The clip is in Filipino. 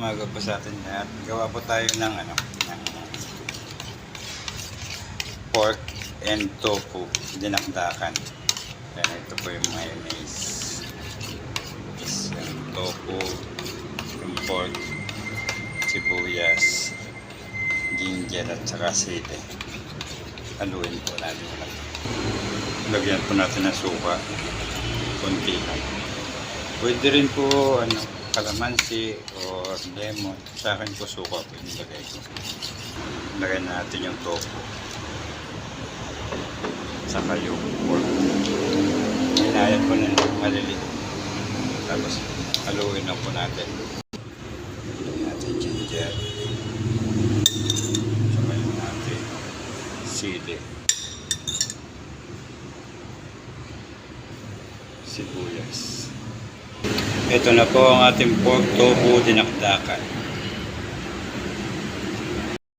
umaga po sa atin lahat. Gawa po tayo ng ng pork and tofu dinakdakan. Yan, ito po yung mayonnaise. Yes, yung tofu, yung pork, sibuyas, ginger at saka sili. Haluin po natin ito. Lagyan po natin ng suka. Kunti lang. Pwede rin po kalamansi o lemon. Sa akin po suka po yung lagay ko. Lagyan natin yung tofu. Saka yung pork. Hinayan po ng maliliit. Tapos haluin lang po natin. Lagyan natin ginger. Saka yung natin sili. Sibuyas. Ito na po ang ating pork tofu dinakdakan.